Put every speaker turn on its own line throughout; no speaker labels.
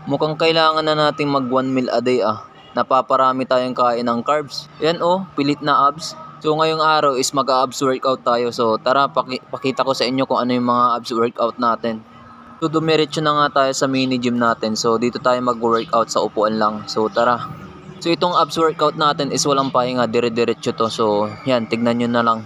Mukhang kailangan na nating mag 1 meal a day Napaparami tayong kain ng carbs. Yan pilit na abs. So ngayong araw is mag-abs workout tayo. So tara, pakita ko sa inyo kung ano yung mga abs workout natin. So dumiretso na nga tayo sa mini gym natin. So dito tayo mag-workout sa upuan lang. So tara. So itong abs workout natin is walang pahinga, dire-diretso to. So yan, tignan nyo na lang.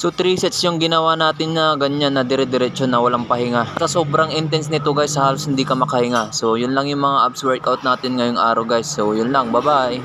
So 3 sets yung ginawa natin na ganyan na dire-diretso na walang pahinga. Sa sobrang intense nito guys, halos hindi ka makahinga. So yun lang yung mga abs workout natin ngayong araw guys. So yun lang, bye bye.